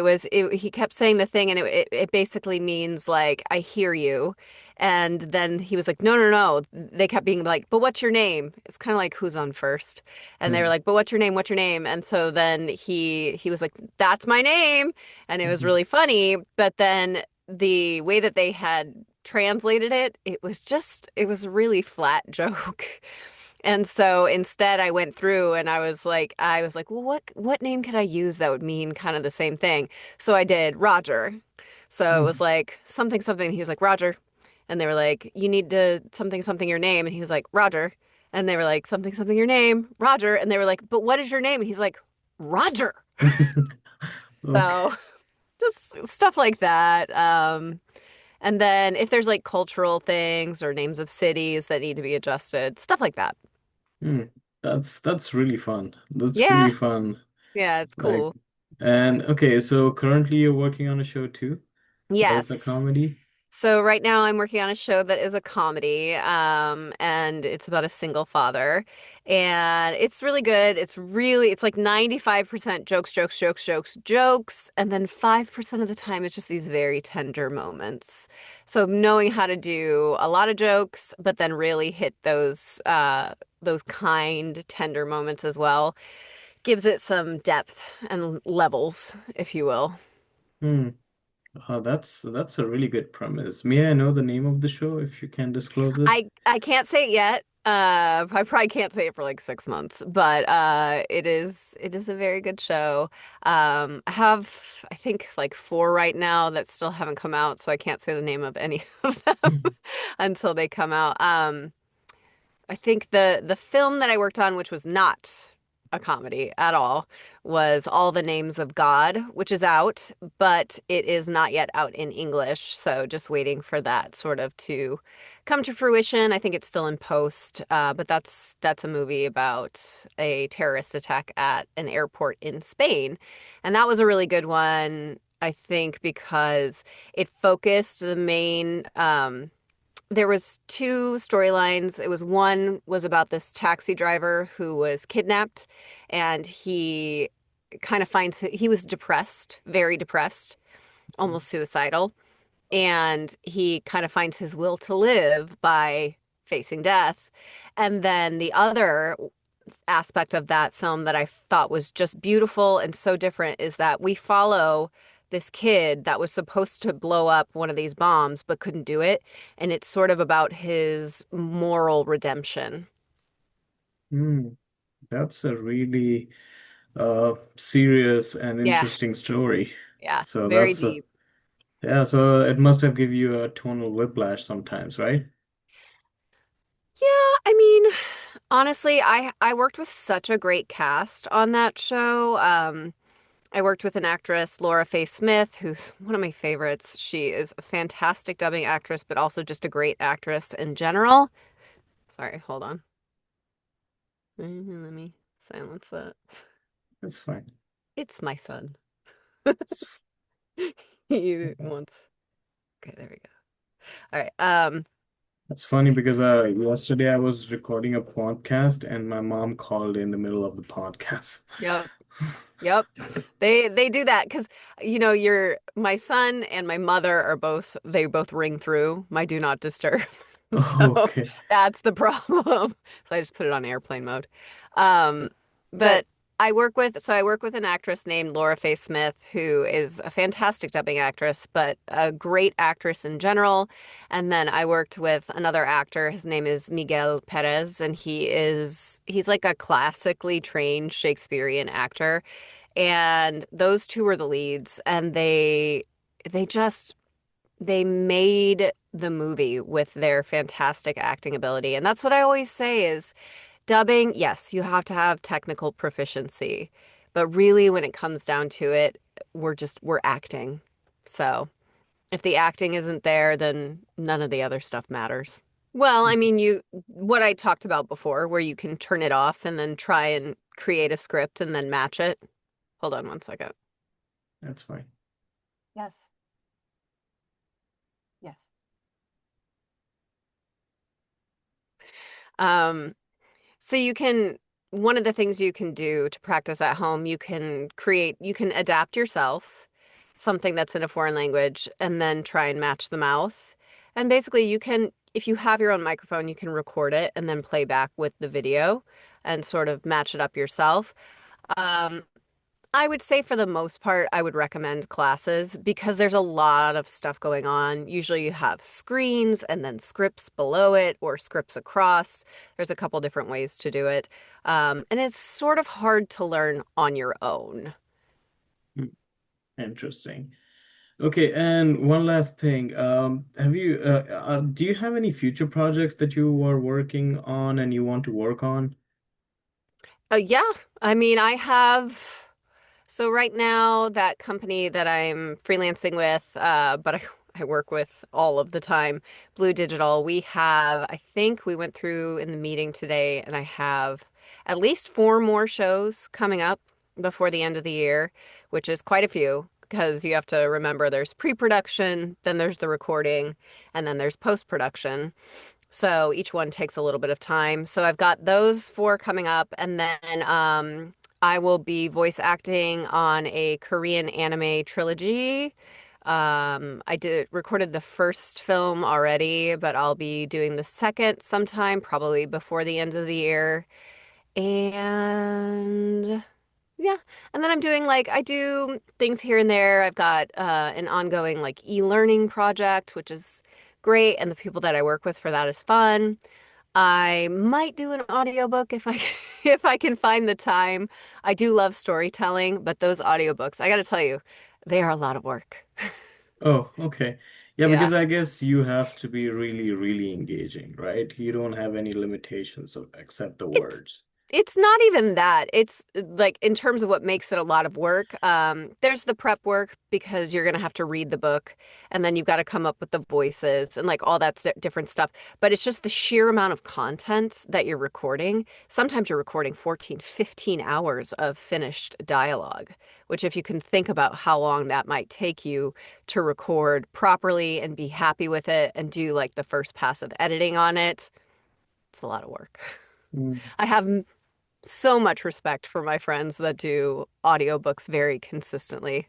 he kept saying the thing and it basically means like I hear you. And then he was like, no, no, no. They kept being like, but what's your name? It's kind of like who's on first. And they were Hmm. like, but what's your name? What's your name? And so then he was like, that's my name. And it was Mhm. really funny. But then the way that they had translated it, it was a really flat joke. And so instead I went through and I was like, well, what name could I use that would mean kind of the same thing? So I did Roger. So it was Mhm. like something something. He was like, Roger. And they were like, you need to something something your name. And he was like, Roger. And they were like, something something your name, Roger. And they were like, but what is your name? And he's like, Roger. Okay. So just stuff like that. And then if there's like cultural things or names of cities that need to be adjusted, stuff like that. Hmm. That's really fun. That's really Yeah. fun. Yeah, it's Like, cool. and okay, so currently you're working on a show too that is a Yes. comedy. So right now I'm working on a show that is a comedy, and it's about a single father, and it's really good. It's like 95% jokes, jokes, jokes, jokes, jokes, and then 5% of the time it's just these very tender moments. So knowing how to do a lot of jokes, but then really hit those kind, tender moments as well, gives it some depth and levels, if you will. Hmm. That's a really good premise. May I know the name of the show if you can disclose it? I can't say it yet. I probably can't say it for like 6 months, but it is a very good show. I have I think like four right now that still haven't come out, so I can't say the name of any of them until they come out. I think the film that I worked on, which was not a comedy at all, was All the Names of God, which is out, but it is not yet out in English. So just waiting for that sort of to come to fruition. I think it's still in post, but that's a movie about a terrorist attack at an airport in Spain, and that was a really good one. I think because it focused the main there was two storylines. It was one was about this taxi driver who was kidnapped and he was depressed, very depressed, almost suicidal, and he kind of finds his will to live by facing death. And then the other aspect of that film that I thought was just beautiful and so different is that we follow this kid that was supposed to blow up one of these bombs but couldn't do it. And it's sort of about his moral redemption. Hmm. That's a really serious and Yeah, interesting story. yeah, So very that's a deep. yeah, so it must have give you a tonal whiplash sometimes, right? Yeah, I mean, honestly, I worked with such a great cast on that show. I worked with an actress, Laura Faye Smith, who's one of my favorites. She is a fantastic dubbing actress, but also just a great actress in general. Sorry, hold on. Let me silence that. That's fine. It's my son. It's, He wants. Okay, there we go. All right. that's funny because yesterday I was recording a podcast and my mom called in the middle of the podcast. Yep. Yep. They do that because your my son and my mother are they both ring through my do not disturb. So Okay. that's the problem. So I just put it on airplane mode. Um, but I work with an actress named Laura Faye Smith, who is a fantastic dubbing actress, but a great actress in general. And then I worked with another actor. His name is Miguel Perez, and he's like a classically trained Shakespearean actor. And those two were the leads, and they just they made the movie with their fantastic acting ability. And that's what I always say is dubbing, yes, you have to have technical proficiency, but really when it comes down to it, we're acting. So, if the acting isn't there, then none of the other stuff matters. Well, I mean, what I talked about before, where you can turn it off and then try and create a script and then match it. Hold on one second. That's fine. Yes. Yes. Um, so one of the things you can do to practice at home, you can adapt yourself. something that's in a foreign language and then try and match the mouth. And basically, you can, if you have your own microphone, you can record it and then play back with the video and sort of match it up yourself. Um, I would say for the most part, I would recommend classes because there's a lot of stuff going on. Usually you have screens and then scripts below it or scripts across. There's a couple different ways to do it. And it's sort of hard to learn on your own. Hmm, interesting. Okay, and one last thing. Do you have any future projects that you are working on and you want to work on? Yeah, I mean, I have. So right now, that company that I'm freelancing with, but I work with all of the time, Blue Digital, we have, I think we went through in the meeting today, and I have at least four more shows coming up before the end of the year, which is quite a few because you have to remember there's pre-production, then there's the recording, and then there's post-production. So each one takes a little bit of time. So I've got those four coming up, and then I will be voice acting on a Korean anime trilogy. I did recorded the first film already, but I'll be doing the second sometime, probably before the end of the year. And yeah, and then I'm doing like I do things here and there. I've got an ongoing like e-learning project, which is great, and the people that I work with for that is fun. I might do an audiobook if I if I can find the time. I do love storytelling, but those audiobooks, I got to tell you, they are a lot of work. Oh, okay. Yeah, Yeah. because I guess you have to be really, really engaging, right? You don't have any limitations of except the It's words. It's not even that. It's like in terms of what makes it a lot of work. There's the prep work because you're gonna have to read the book and then you've got to come up with the voices and like all that different stuff. But it's just the sheer amount of content that you're recording. Sometimes you're recording 14, 15 hours of finished dialogue, which if you can think about how long that might take you to record properly and be happy with it and do like the first pass of editing on it, it's a lot of work. Mm. I have so much respect for my friends that do audiobooks very consistently.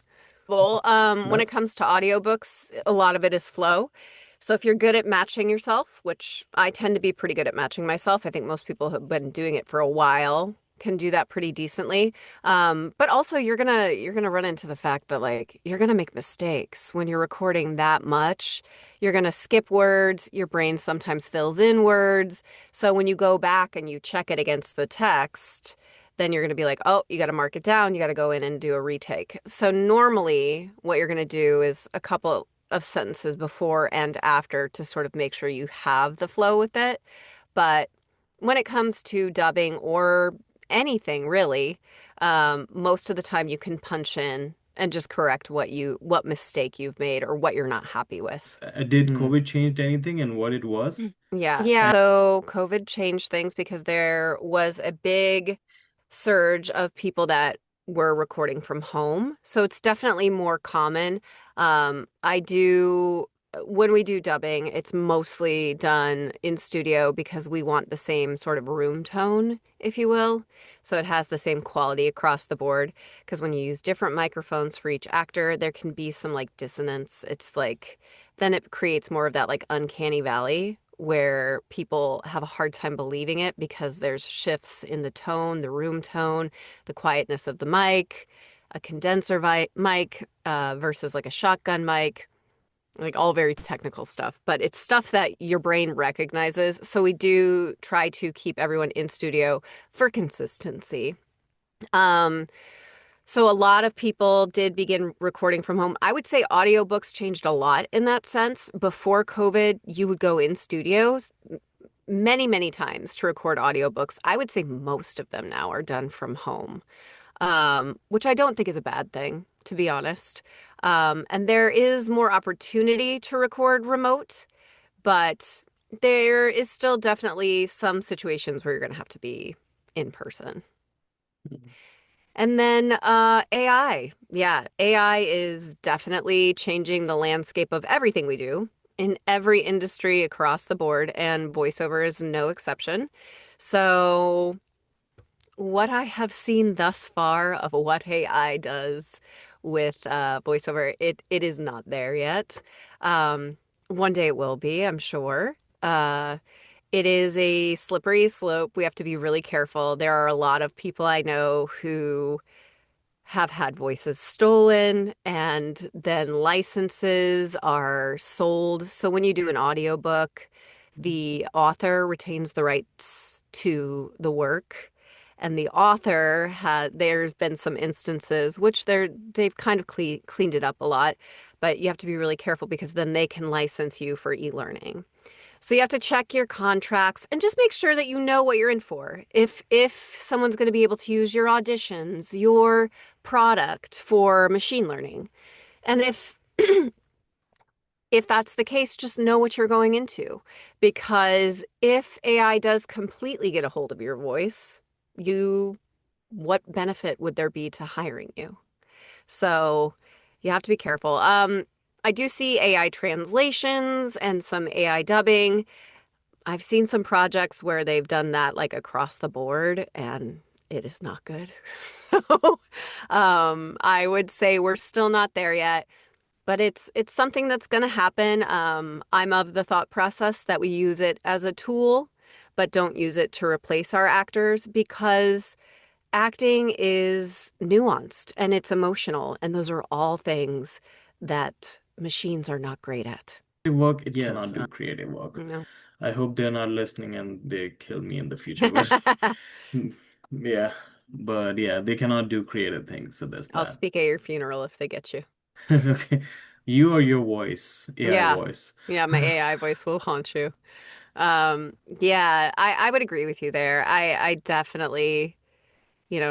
Well, when it That's comes to audiobooks, a lot of it is flow. So if you're good at matching yourself, which I tend to be pretty good at matching myself, I think most people who have been doing it for a while can do that pretty decently. But also you're gonna run into the fact that like you're gonna make mistakes when you're recording that much. You're gonna skip words. Your brain sometimes fills in words. So when you go back and you check it against the text, then you're going to be like, oh, you got to mark it down. You got to go in and do a retake. So normally, what you're going to do is a couple of sentences before and after to sort of make sure you have the flow with it. But when it comes to dubbing or anything really, most of the time you can punch in and just correct what mistake you've made or what you're not happy with. did Hmm. COVID change anything and what it was? Yeah. Yeah. So COVID changed things because there was a big surge of people that were recording from home. So it's definitely more common. I do, when we do dubbing, it's mostly done in studio because we want the same sort of room tone, if you will. So it has the same quality across the board. Because when you use different microphones for each actor, there can be some like dissonance. It's like, then it creates more of that like uncanny valley where people have a hard time believing it because there's shifts in the tone, the room tone, the quietness of the mic, a condenser mic versus like a shotgun mic, like all very technical stuff. But it's stuff that your brain recognizes. So we do try to keep everyone in studio for consistency. Um, so a lot of people did begin recording from home. I would say audiobooks changed a lot in that sense. Before COVID, you would go in studios many, many times to record audiobooks. I would say most of them now are done from home, which I don't think is a bad thing, to be honest. And there is more opportunity to record remote, but there is still definitely some situations where you're going to have to be in person. And then AI. Yeah, AI is definitely changing the landscape of everything we do in every industry across the board, and voiceover is no exception. So, what I have seen thus far of what AI does with voiceover. It is not there yet. One day it will be, I'm sure. It is a slippery slope. We have to be really careful. There are a lot of people I know who have had voices stolen and then licenses are sold. So when you do an audiobook, the author retains the rights to the work. And the author had, there's been some instances which they've kind of cleaned it up a lot, but you have to be really careful because then they can license you for e-learning. So you have to check your contracts and just make sure that you know what you're in for. If someone's going to be able to use your auditions, your product for machine learning. And if that's the case, just know what you're going into. Because if AI does completely get a hold of your voice, what benefit would there be to hiring you? So you have to be careful. I do see AI translations and some AI dubbing. I've seen some projects where they've done that like across the board, and it is not good. So, I would say we're still not there yet, but it's something that's going to happen. I'm of the thought process that we use it as a tool, but don't use it to replace our actors because acting is nuanced and it's emotional, and those are all things that machines are not great at. Work, it Yes. cannot do creative work. No. I hope they're not listening and they kill me in the future, but yeah, but yeah, they cannot do creative things, so there's I'll that. speak at your funeral if they get you. Okay. You or your voice, AI Yeah. voice. Yeah, my AI voice will haunt you. Yeah, I would agree with you there. I definitely,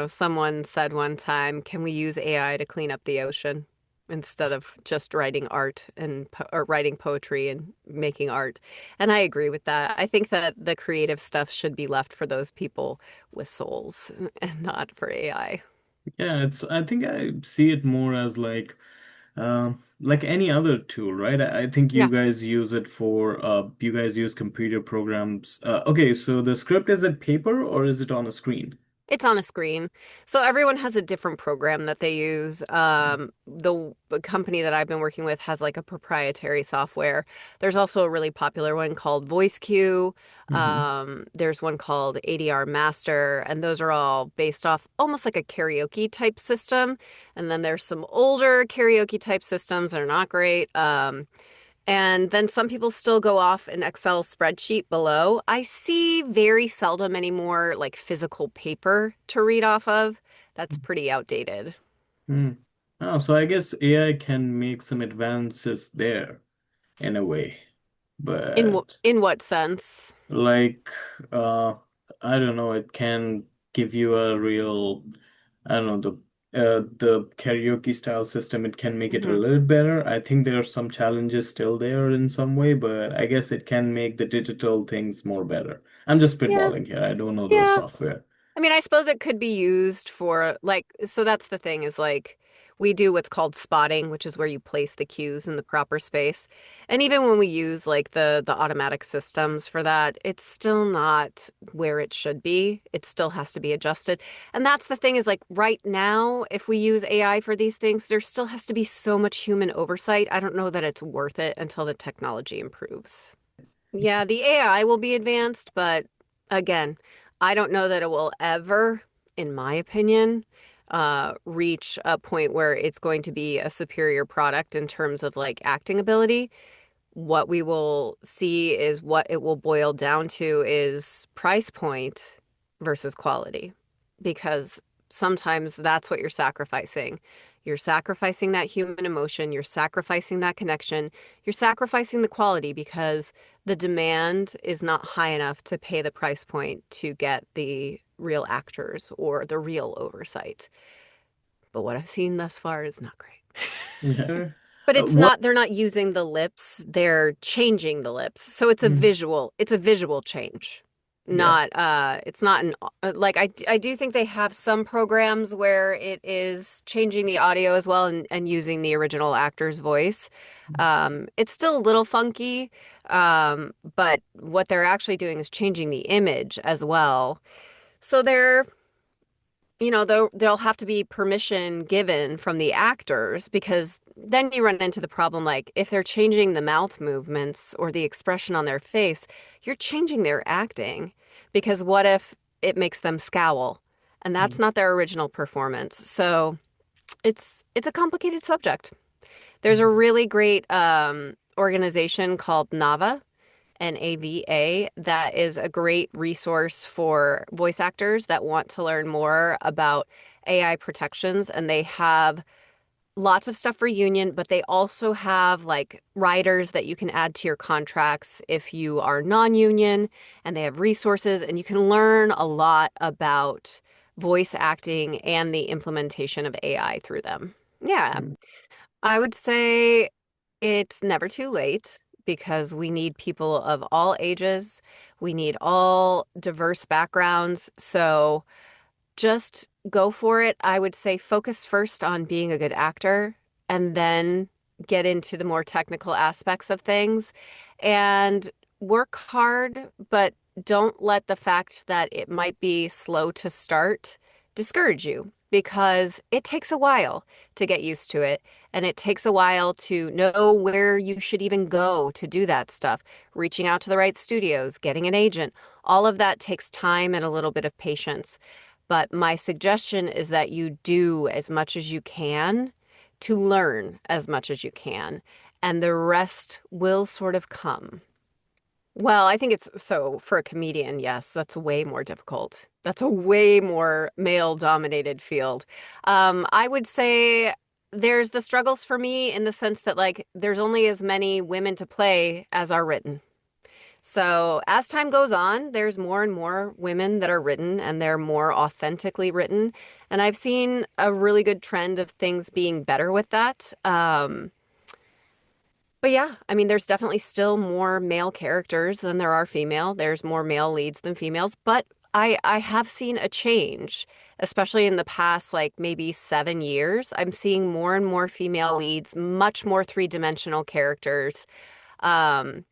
someone said one time, can we use AI to clean up the ocean instead of just writing art and or writing poetry and making art? And I agree with that. I think that the creative stuff should be left for those people with souls and not for AI. Yeah, I think I see it more as like any other tool, right? I think you Yeah. guys use it for you guys use computer programs. Okay, so the script is it paper or is it on a screen? It's on a screen. So everyone has a different program that they use. The company that I've been working with has like a proprietary software. There's also a really popular one called VoiceQ. Mm-hmm. There's one called ADR Master, and those are all based off almost like a karaoke type system. And then there's some older karaoke type systems that are not great. And then some people still go off an Excel spreadsheet below. I see very seldom anymore like physical paper to read off of. That's pretty outdated. Hmm. Oh, so I guess AI can make some advances there in a way, but In what sense? like uh I don't know, it can give you a real I don't know the karaoke style system, it can make it a Hmm. little better. I think there are some challenges still there in some way, but I guess it can make the digital things more better. I'm just Yeah, spitballing here. I don't know the yeah. software. I mean, I suppose it could be used for like, so that's the thing is like we do what's called spotting, which is where you place the cues in the proper space. And even when we use like the automatic systems for that, it's still not where it should be. It still has to be adjusted. And that's the thing is like right now, if we use AI for these things, there still has to be so much human oversight. I don't know that it's worth it until the technology improves. Yeah, the AI will be advanced, but again, I don't know that it will ever, in my opinion, reach a point where it's going to be a superior product in terms of like acting ability. What we will see is what it will boil down to is price point versus quality, because sometimes that's what you're sacrificing. You're sacrificing that human emotion, you're sacrificing that connection, you're sacrificing the quality because the demand is not high enough to pay the price point to get the real actors or the real oversight. But what I've seen thus far is not great. Yeah. But it's What? not, they're not using the lips, they're changing the lips. So Mm, it's a visual change. yeah. Not, it's not an, like, I do think they have some programs where it is changing the audio as well and using the original actor's voice. It's still a little funky, but what they're actually doing is changing the image as well. So there'll have to be permission given from the actors because then you run into the problem like if they're changing the mouth movements or the expression on their face, you're changing their acting because what if it makes them scowl? And that's Mm, not their original performance. So it's a complicated subject. There's a mm, really great organization called NAVA, NAVA, that is a great resource for voice actors that want to learn more about AI protections. And they have lots of stuff for union, but they also have like riders that you can add to your contracts if you are non-union, and they have resources, and you can learn a lot about voice acting and the implementation of AI through them. Yeah, mm, I would say it's never too late because we need people of all ages. We need all diverse backgrounds. So just go for it. I would say focus first on being a good actor and then get into the more technical aspects of things and work hard, but don't let the fact that it might be slow to start discourage you because it takes a while to get used to it. And it takes a while to know where you should even go to do that stuff, reaching out to the right studios, getting an agent. All of that takes time and a little bit of patience. But my suggestion is that you do as much as you can to learn as much as you can, and the rest will sort of come. Well, I think it's so for a comedian, yes, that's way more difficult. That's a way more male-dominated field. I would say there's the struggles for me in the sense that like there's only as many women to play as are written. So as time goes on, there's more and more women that are written and they're more authentically written. And I've seen a really good trend of things being better with that. But yeah, I mean, there's definitely still more male characters than there are female. There's more male leads than females, but I have seen a change, especially in the past, like maybe 7 years. I'm seeing more and more female leads, much more three-dimensional characters. Um,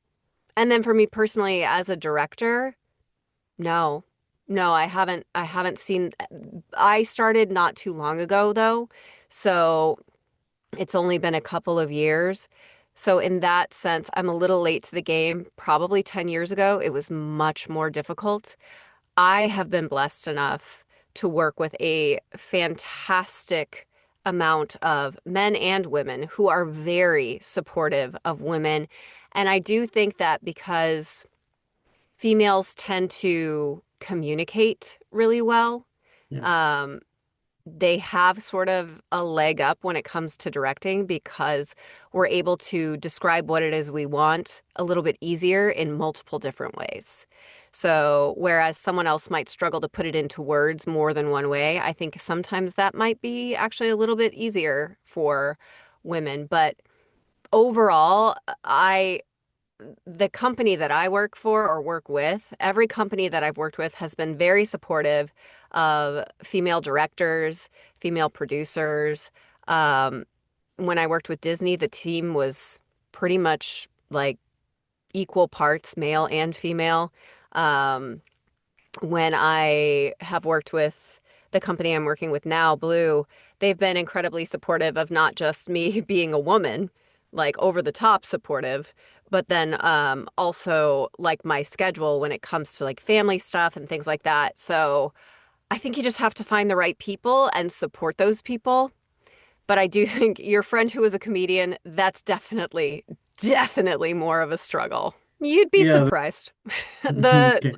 and then for me personally, as a director, no. No, I haven't seen I started not too long ago though. So it's only been a couple of years. So in that sense, I'm a little late to the game. Probably 10 years ago, it was much more difficult. I have been blessed enough to work with a fantastic amount of men and women who are very supportive of women. And I do think that because females tend to communicate really well. yeah. Um, they have sort of a leg up when it comes to directing because we're able to describe what it is we want a little bit easier in multiple different ways. So, whereas someone else might struggle to put it into words more than one way, I think sometimes that might be actually a little bit easier for women. But overall, the company that I work for or work with, every company that I've worked with has been very supportive of female directors, female producers. Um, when I worked with Disney, the team was pretty much like equal parts male and female. Um, when I have worked with the company I'm working with now, Blue, they've been incredibly supportive of not just me being a woman, like over the top supportive, but then also like my schedule when it comes to like family stuff and things like that. So I think you just have to find the right people and support those people. But I do think your friend who is a comedian, that's definitely more of a struggle. You'd be Yeah. surprised. The, Okay.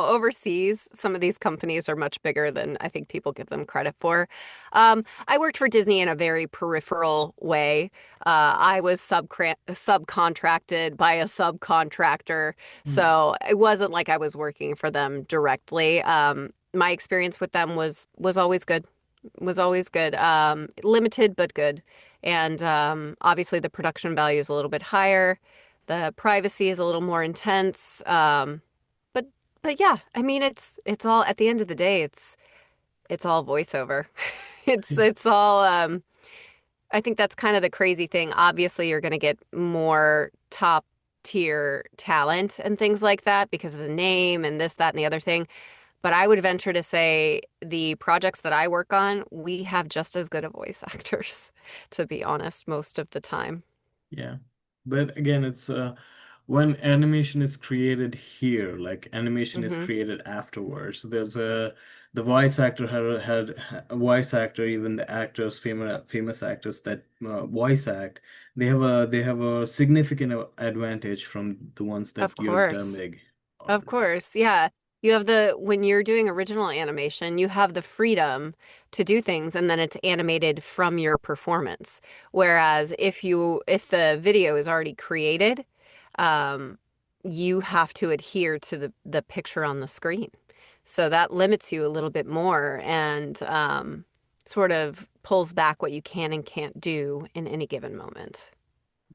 overseas, some of these companies are much bigger than I think people give them credit for. I worked for Disney in a very peripheral way. I was subcontracted by a subcontractor, Mm, so it wasn't like I was working for them directly. My experience with them was always good. Was always good. Limited but good. And obviously the production value is a little bit higher. The privacy is a little more intense. But but yeah, I mean it's all at the end of the day, it's all voiceover. yeah. It's all I think that's kind of the crazy thing. Obviously, you're going to get more top tier talent and things like that because of the name and this, that, and the other thing. But I would venture to say the projects that I work on, we have just as good a voice actors, to be honest, most of the time. Yeah. But again, it's when animation is created here, like animation is Hmm. created afterwards. There's a the voice actor had a voice actor, even the actors, famous actors that voice act, they have a significant advantage from the ones that Of you're course. dubbing. Of Or course, yeah. You have when you're doing original animation, you have the freedom to do things and then it's animated from your performance. Whereas if the video is already created, um, you have to adhere to the picture on the screen. So that limits you a little bit more and sort of pulls back what you can and can't do in any given moment.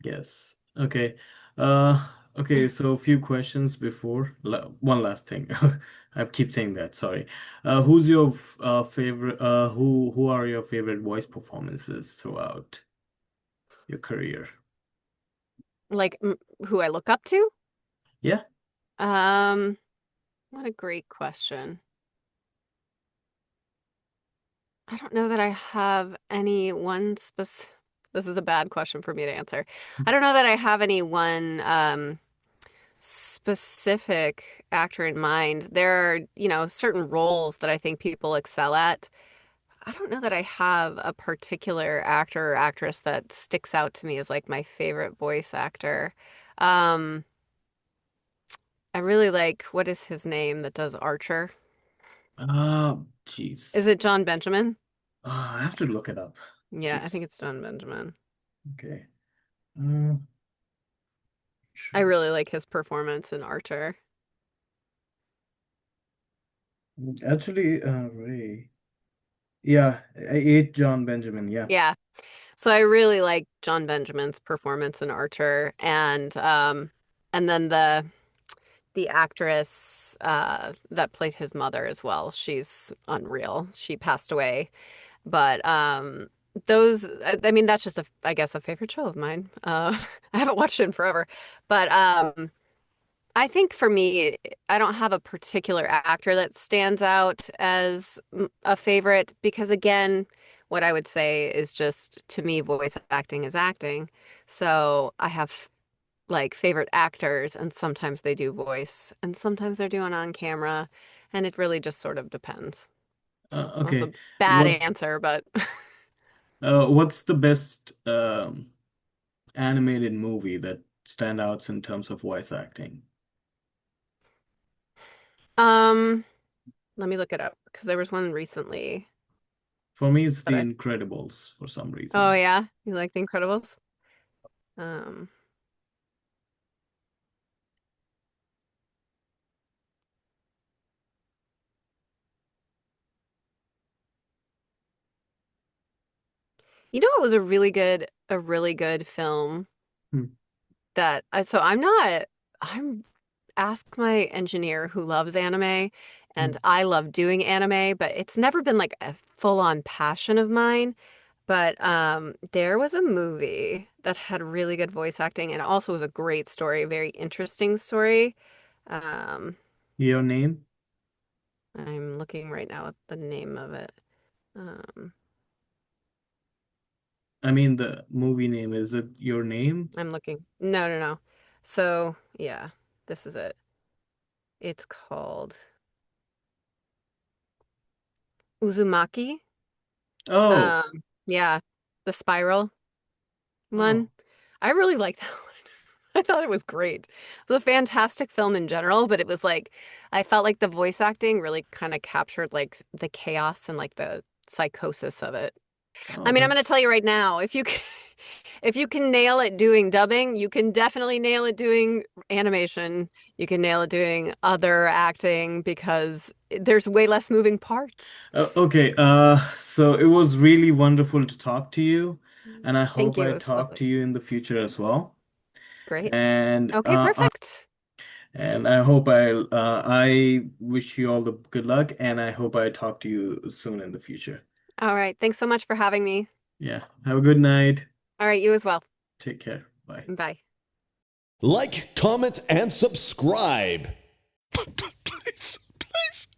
yes. Okay. Uh, okay, so a few questions before one last thing. I keep saying that, sorry. Who's your favorite who are your favorite voice performances throughout your career? Like who I look up to? Yeah. Um, what a great question. I don't know that I have any one specific. This is a bad question for me to answer. I don't know that I have any one specific actor in mind. There are, certain roles that I think people excel at. I don't know that I have a particular actor or actress that sticks out to me as like my favorite voice actor. Um, I really like, what is his name that does Archer? Jeez. Is it John Benjamin? I have to look it up. Yeah, I Jeez. think it's John Benjamin. Okay. Uh, I sure. really like his performance in Archer. Actually, Ray. Yeah, I John Benjamin. Yeah. Yeah. So I really like John Benjamin's performance in Archer and then the actress that played his mother as well. She's unreal. She passed away. But those I mean that's just I guess a favorite show of mine. I haven't watched it in forever. But I think for me, I don't have a particular actor that stands out as a favorite because, again, what I would say is just to me, voice acting is acting. So I have like favorite actors, and sometimes they do voice, and sometimes they're doing on camera, and it really just sort of depends. So that's a Okay. bad What answer, but what's the best animated movie that stand outs in terms of voice acting? um, let me look it up because there was one recently For me, it's that The I. Incredibles for some Oh reason. yeah, you like The Incredibles? Um. You know, it was a really good film Hmm. that so I'm not, I'm ask my engineer who loves anime and Hmm. I love doing anime, but it's never been like a full-on passion of mine. But there was a movie that had really good voice acting and also was a great story, a very interesting story. Um, Your Name? I'm looking right now at the name of it. Um, I mean, the movie name, is it Your Name? I'm looking. No, no, no. So, yeah, this is it. It's called Uzumaki. Oh, Yeah, the spiral one. oh, I really like that one. I thought it was great. It was a fantastic film in general, but it was like I felt like the voice acting really kind of captured like the chaos and like the psychosis of it. oh, I mean, I'm going to tell you that's right now, if you can nail it doing dubbing, you can definitely nail it doing animation. You can nail it doing other acting because there's way less moving parts. okay. So it was really wonderful to talk to you, and I Thank hope you. It I was talk lovely. to you in the future as well. Great. And Okay, perfect. I hope I wish you all the good luck, and I hope I talk to you soon in the future. All right. Thanks so much for having me. Yeah. Have a good night. All right, you as well. Take care. Bye. Bye. Like, comment, and subscribe. Please, please.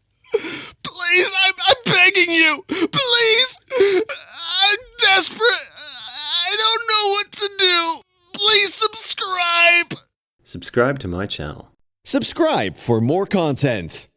Please, I'm begging you. Please. I'm desperate. I don't know what to do. Please subscribe. Subscribe to my channel. Subscribe for more content.